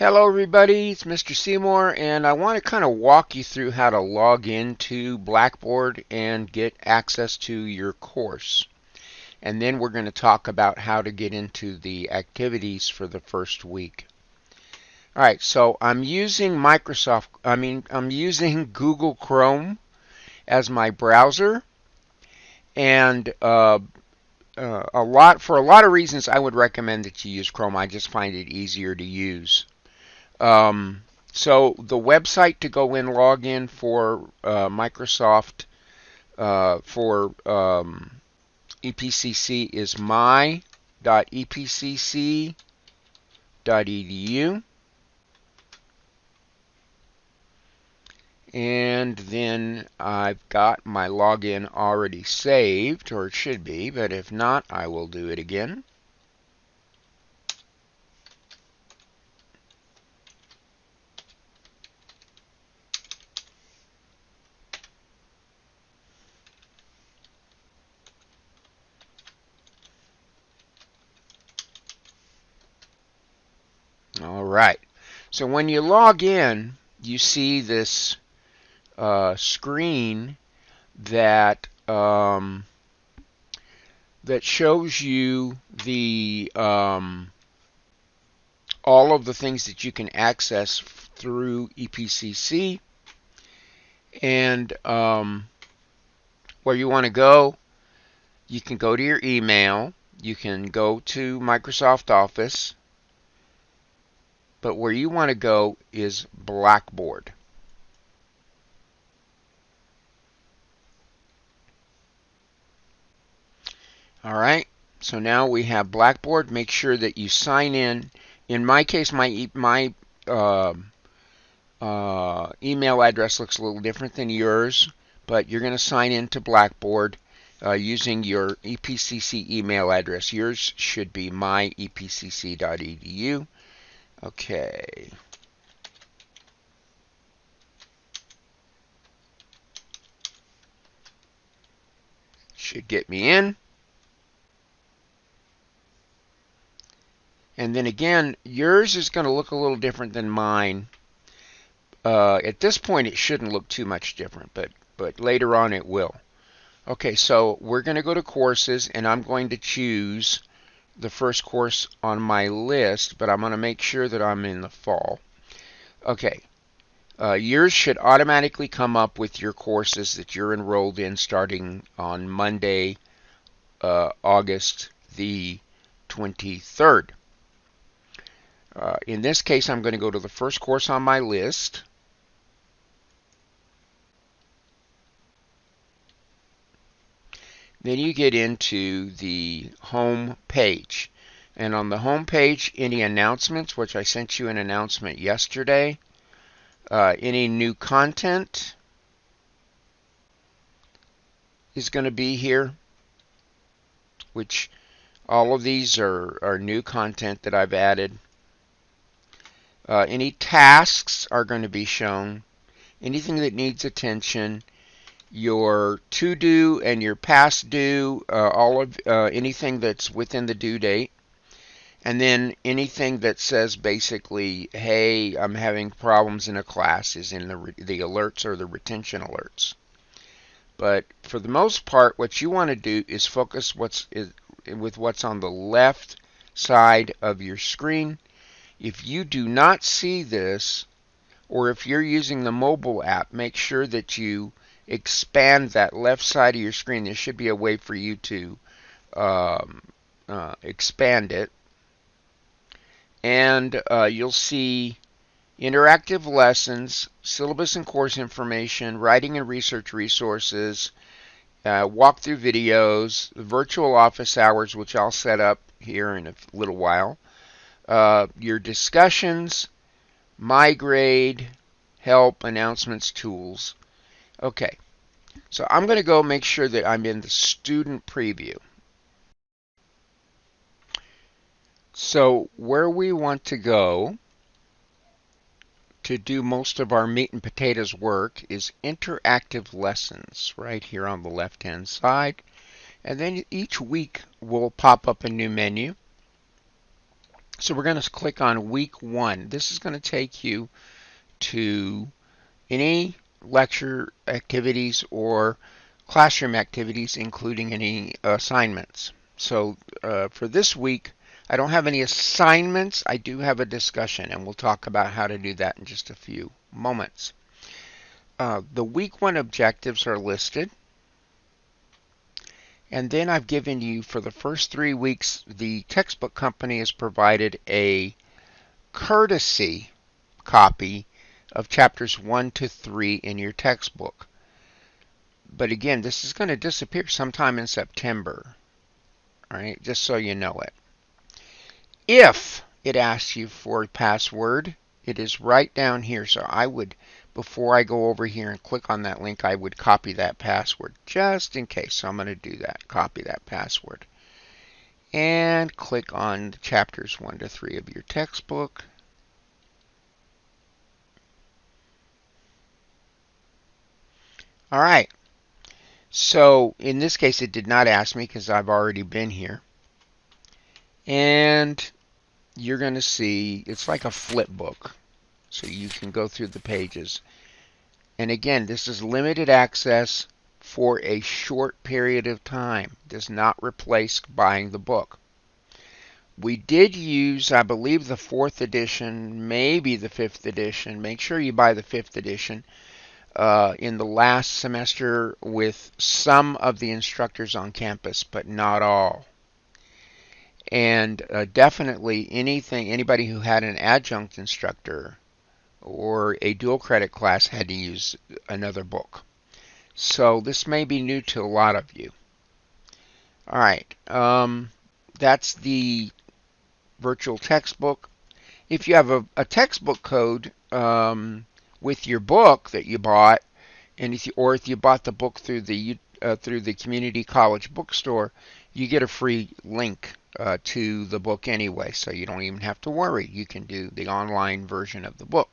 Hello everybody, it's Mr. Seymour, and I want to kind of walk you through how to log into Blackboard and get access to your course. And then we're going to talk about how to get into the activities for the first week. Alright, so I'm using I'm using Google Chrome as my browser, and for a lot of reasons I would recommend that you use Chrome. I just find it easier to use. So the website to go in, log in for Microsoft for EPCC is my.epcc.edu, and then I've got my login already saved, or it should be, but if not, I will do it again. All right. So when you log in, you see this screen that that shows you the all of the things that you can access through EPCC, and where you want to go, you can go to your email, you can go to Microsoft Office, but where you want to go is Blackboard. Alright, so now we have Blackboard. Make sure that you sign in. In my case, my email address looks a little different than yours, but you're going to sign in to Blackboard using your EPCC email address. Yours should be myepcc.edu. Okay. Should get me in. And then again, yours is going to look a little different than mine. At this point, it shouldn't look too much different, but later on it will. Okay, so we're going to go to courses, and I'm going to choose the first course on my list, but I'm going to make sure that I'm in the fall. Okay, yours should automatically come up with your courses that you're enrolled in starting on Monday, August the 23rd. In this case, I'm going to go to the first course on my list. Then you get into the home page. And on the home page, any announcements, which I sent you an announcement yesterday, any new content is going to be here, which all of these are new content that I've added. Any tasks are going to be shown. Anything that needs attention, your to do and your past due, all of anything that's within the due date, and then anything that says basically, hey, I'm having problems in a class is in the alerts or the retention alerts. But for the most part, what you want to do is focus with what's on the left side of your screen. If you do not see this, or if you're using the mobile app, make sure that you expand that left side of your screen. There should be a way for you to expand it. And you'll see interactive lessons, syllabus and course information, writing and research resources, walkthrough videos, virtual office hours, which I'll set up here in a little while, your discussions, my grade, help, announcements, tools. Okay, so I'm going to go make sure that I'm in the student preview. So where we want to go to do most of our meat and potatoes work is interactive lessons right here on the left hand side. And then each week will pop up a new menu. So we're going to click on week 1. This is going to take you to any lecture activities or classroom activities, including any assignments. So for this week, I don't have any assignments. I do have a discussion, and we'll talk about how to do that in just a few moments. The week 1 objectives are listed. And then I've given you, for the first 3 weeks, the textbook company has provided a courtesy copy of chapters 1 to 3 in your textbook. But again, this is going to disappear sometime in September. All right, just so you know it. If it asks you for a password, it is right down here. So I would, before I go over here and click on that link, I would copy that password just in case. So I'm going to do that, copy that password. And click on chapters 1 to 3 of your textbook. All right. So in this case, it did not ask me because I've already been here. And you're going to see it's like a flip book. So you can go through the pages. And again, this is limited access for a short period of time. It does not replace buying the book. We did use, I believe, the 4th edition, maybe the 5th edition. Make sure you buy the 5th edition. In the last semester with some of the instructors on campus, but not all. And definitely anybody who had an adjunct instructor or a dual credit class had to use another book. So this may be new to a lot of you. All right, that's the virtual textbook. If you have a textbook code with your book that you bought, and if you bought the book through the community college bookstore, you get a free link to the book anyway, so you don't even have to worry. You can do the online version of the book.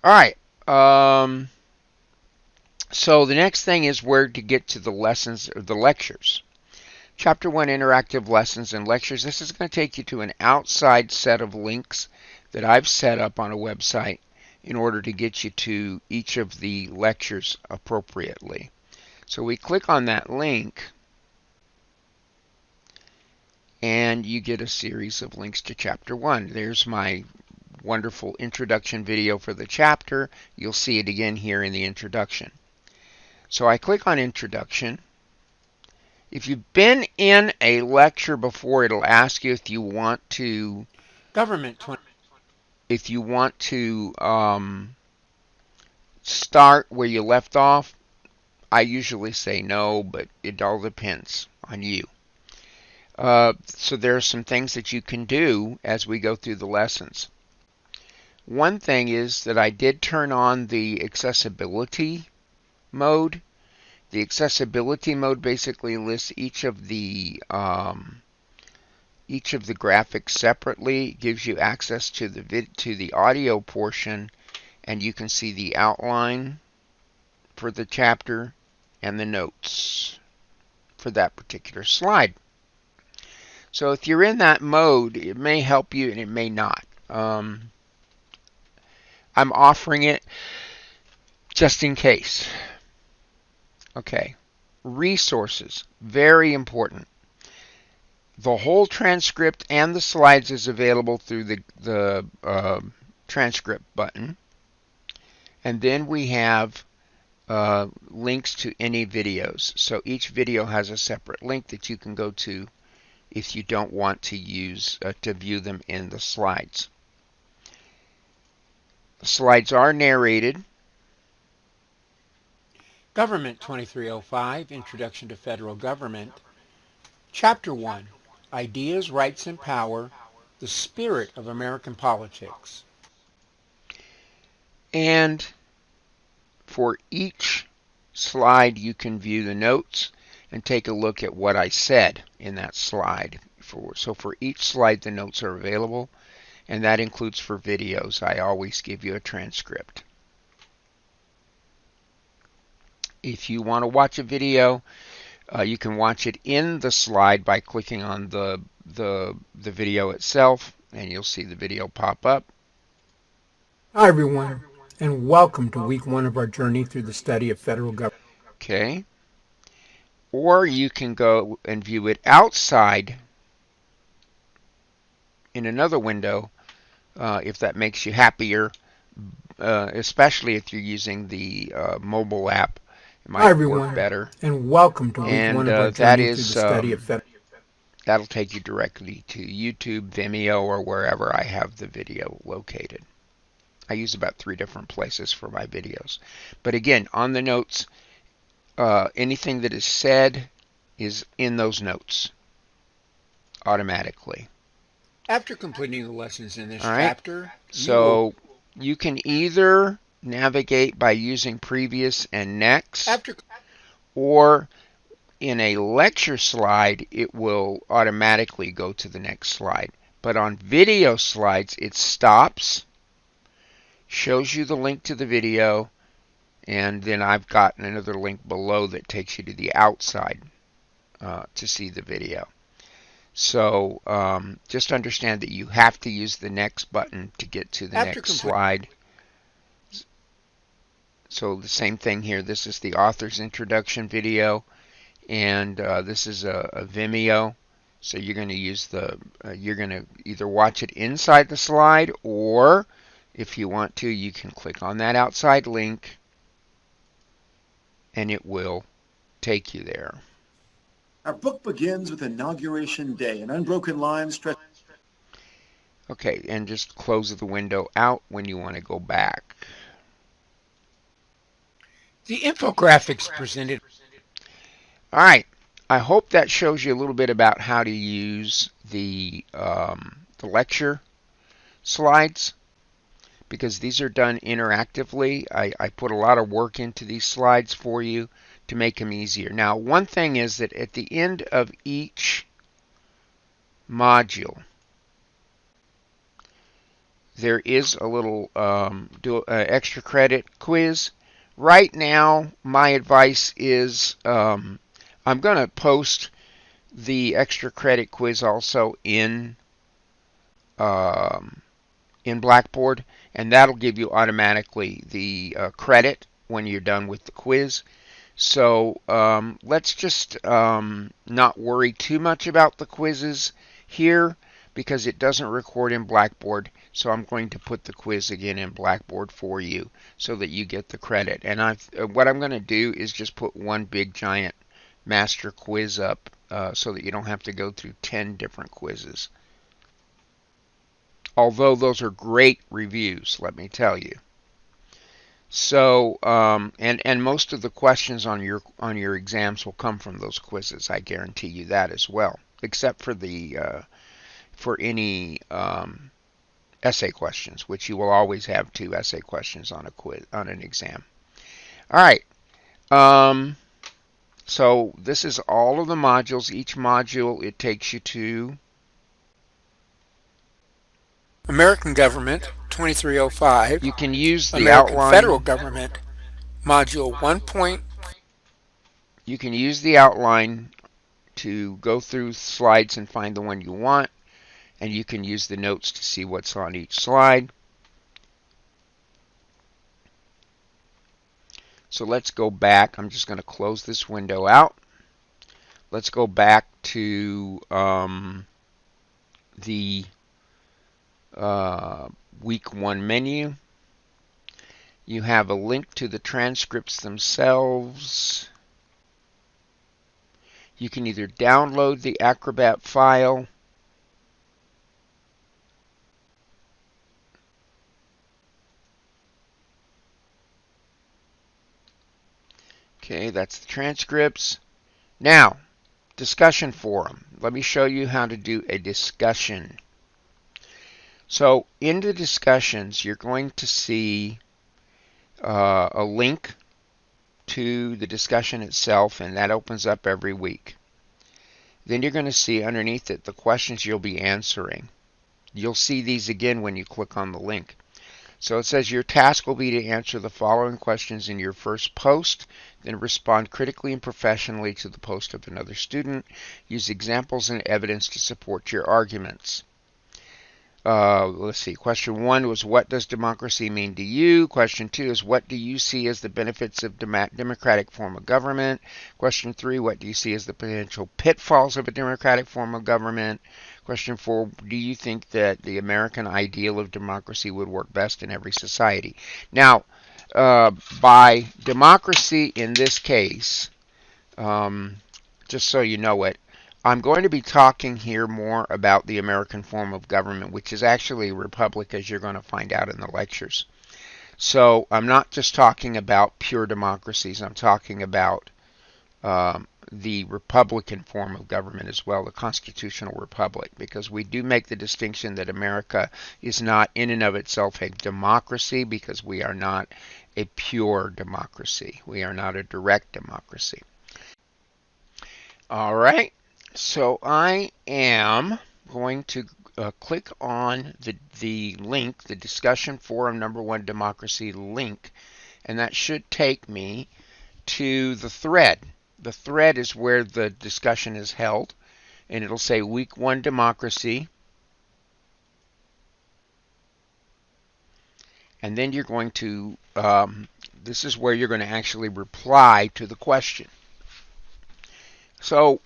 All right. So the next thing is where to get to the lessons or the lectures. Chapter 1, interactive lessons and lectures. This is going to take you to an outside set of links that I've set up on a website in order to get you to each of the lectures appropriately. So we click on that link, and you get a series of links to Chapter 1. There's my wonderful introduction video for the chapter. You'll see it again here in the introduction. So I click on Introduction. If you've been in a lecture before, it'll ask you if you want to start where you left off. I usually say no, but it all depends on you. So there are some things that you can do as we go through the lessons. One thing is that I did turn on the accessibility mode. The accessibility mode basically lists each of the graphics separately, gives you access to the audio portion, and you can see the outline for the chapter and the notes for that particular slide. So if you're in that mode, it may help you and it may not. I'm offering it just in case. Okay, resources, very important. The whole transcript and the slides is available through the transcript button. And then we have links to any videos. So each video has a separate link that you can go to if you don't want to use to view them in the slides. The slides are narrated. govt2305, Introduction to Federal Government. Chapter 1, Ideas, Rights, and Power, the Spirit of American Politics. And for each slide, you can view the notes and take a look at what I said in that slide. So for each slide, the notes are available, and that includes for videos. I always give you a transcript. If you want to watch a video, you can watch it in the slide by clicking on the video itself, and you'll see the video pop up. Hi everyone, and welcome to week 1 of our journey through the study of federal government. Okay. Or you can go and view it outside in another window if that makes you happier, especially if you're using the mobile app. It might Hi everyone, work better. And welcome to week 1 of our journey through the study of federal. That'll take you directly to YouTube, Vimeo, or wherever I have the video located. I use about 3 different places for my videos. But again, on the notes, anything that is said is in those notes automatically. After completing the lessons in this All right. chapter, you can either navigate by using previous and next, or in a lecture slide, it will automatically go to the next slide. But on video slides, it stops, shows you the link to the video, and then I've got another link below that takes you to the outside to see the video. So just understand that you have to use the next button to get to the next slide. So the same thing here. This is the author's introduction video, and this is a Vimeo. So you're going to use you're going to either watch it inside the slide, or if you want to, you can click on that outside link, and it will take you there. Our book begins with Inauguration Day, an unbroken line stretched. Okay, and just close the window out when you want to go back. The infographics presented. All right, I hope that shows you a little bit about how to use the lecture slides, because these are done interactively. I put a lot of work into these slides for you to make them easier. Now, one thing is that at the end of each module, there is a little extra credit quiz. Right now, my advice is I'm going to post the extra credit quiz also in Blackboard, and that'll give you automatically the credit when you're done with the quiz. So let's just not worry too much about the quizzes here, because it doesn't record in Blackboard. So I'm going to put the quiz again in Blackboard for you so that you get the credit. And what I'm going to do is just put one big giant master quiz up so that you don't have to go through 10 different quizzes. Although those are great reviews, let me tell you. So, and most of the questions on your exams will come from those quizzes. I guarantee you that as well, except for for any essay questions, which you will always have 2 essay questions on an exam. All right. So this is all of the modules. Each module, it takes you to American Government 2305. You can use the American outline. Federal Government Module 1. You can use the outline to go through slides and find the one you want, and you can use the notes to see what's on each slide. So let's go back. I'm just going to close this window out. Let's go back to the week 1 menu. You have a link to the transcripts themselves. You can either download the Acrobat file, okay, that's the transcripts. Now, discussion forum. Let me show you how to do a discussion. So in the discussions, you're going to see a link to the discussion itself, and that opens up every week. Then you're going to see underneath it the questions you'll be answering. You'll see these again when you click on the link. So it says your task will be to answer the following questions in your first post, then respond critically and professionally to the post of another student. Use examples and evidence to support your arguments. let's see. Question 1 was, what does democracy mean to you? Question 2 is, what do you see as the benefits of democratic form of government? Question 3, what do you see as the potential pitfalls of a democratic form of government? Question 4, do you think that the American ideal of democracy would work best in every society? Now, by democracy in this case, just so you know it, I'm going to be talking here more about the American form of government, which is actually a republic, as you're going to find out in the lectures. So I'm not just talking about pure democracies. I'm talking about the Republican form of government as well, the constitutional republic, because we do make the distinction that America is not in and of itself a democracy, because we are not a pure democracy. We are not a direct democracy. All right. So I am going to click on the link, the discussion forum #1 democracy link, and that should take me to the thread. The thread is where the discussion is held, and it'll say week 1 democracy, and then you're going to, this is where you're going to actually reply to the question. So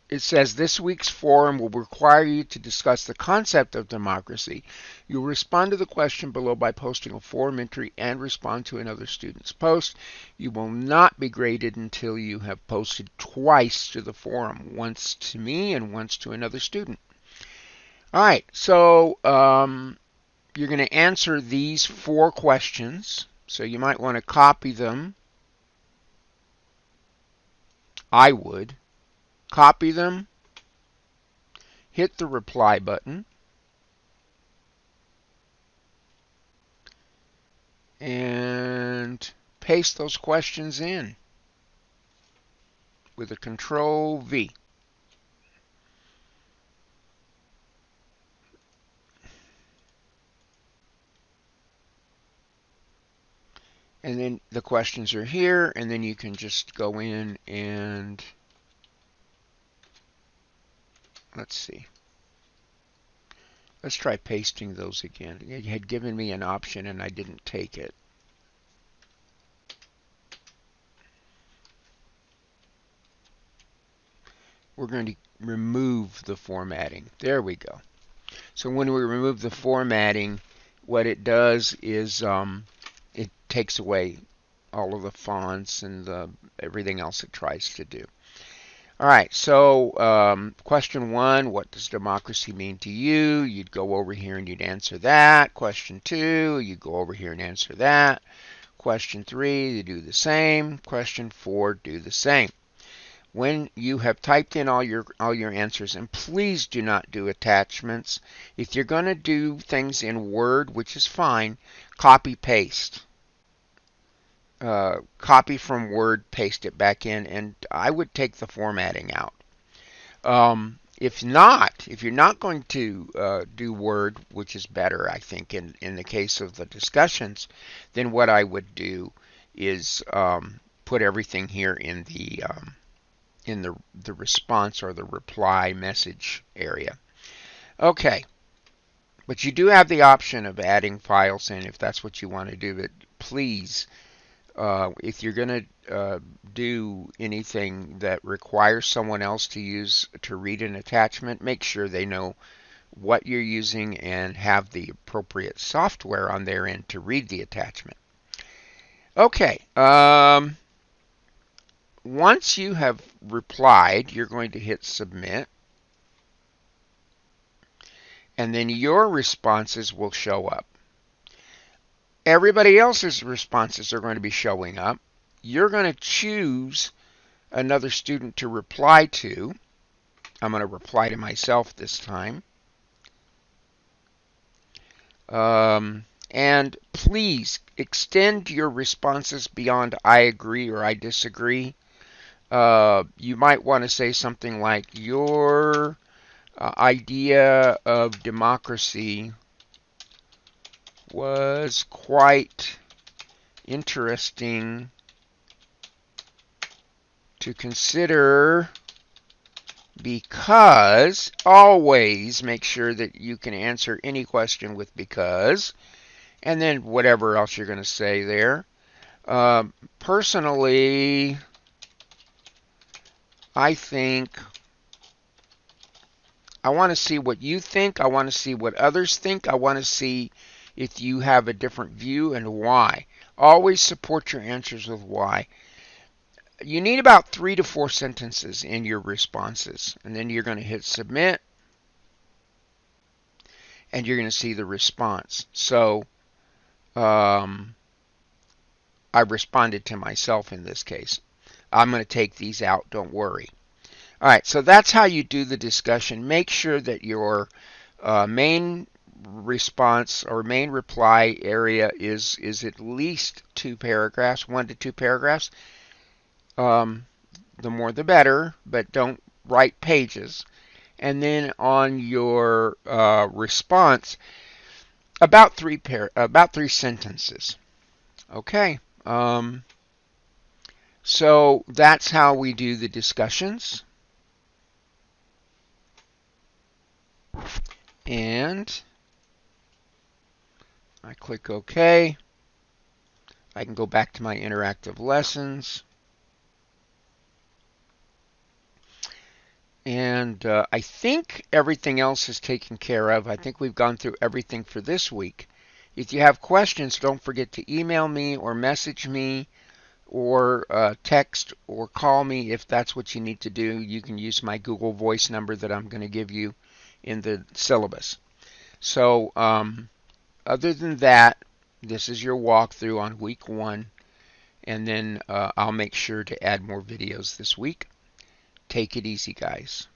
it says this week's forum will require you to discuss the concept of democracy. You'll respond to the question below by posting a forum entry and respond to another student's post. You will not be graded until you have posted twice to the forum, once to me and once to another student. All right, so you're going to answer these 4 questions, so you might want to copy them. I would. Copy them, hit the reply button, and paste those questions in with a Control V. And then the questions are here, and then you can just go in and let's see. Let's try pasting those again. It had given me an option and I didn't take it. We're going to remove the formatting. There we go. So when we remove the formatting, what it does is it takes away all of the fonts and everything else it tries to do. All right, so question 1, what does democracy mean to you? You'd go over here and you'd answer that. Question 2, you go over here and answer that. Question 3, you do the same. Question 4, do the same. When you have typed in all your answers, and please do not do attachments. If you're going to do things in Word, which is fine, copy paste. Copy from Word, paste it back in, and I would take the formatting out. If you're not going to do Word, which is better, I think, in the case of the discussions, then what I would do is put everything here in the response or the reply message area. Okay, but you do have the option of adding files in if that's what you want to do. But please, if you're going to do anything that requires someone else to read an attachment, make sure they know what you're using and have the appropriate software on their end to read the attachment. Okay, once you have replied, you're going to hit submit, and then your responses will show up. Everybody else's responses are going to be showing up. You're going to choose another student to reply to. I'm going to reply to myself this time. And please extend your responses beyond I agree or I disagree. You might want to say something like, your idea of democracy was quite interesting to consider because always make sure that you can answer any question with because, and then whatever else you're going to say there. Personally, I think I want to see what you think. I want to see what others think. I want to see if you have a different view and why. Always support your answers with why. You need about 3 to 4 sentences in your responses, and then you're going to hit submit, and you're going to see the response. So I responded to myself in this case. I'm going to take these out, don't worry. All right, so that's how you do the discussion. Make sure that your main response or main reply area is at least 2 paragraphs, 1 to 2 paragraphs. The more the better, but don't write pages. And then on your response, about 3 sentences. Okay. So that's how we do the discussions. And I click OK. I can go back to my interactive lessons. And I think everything else is taken care of. I think we've gone through everything for this week. If you have questions, don't forget to email me or message me or text or call me if that's what you need to do. You can use my Google Voice number that I'm going to give you in the syllabus. So other than that, this is your walkthrough on week 1, and then I'll make sure to add more videos this week. Take it easy, guys.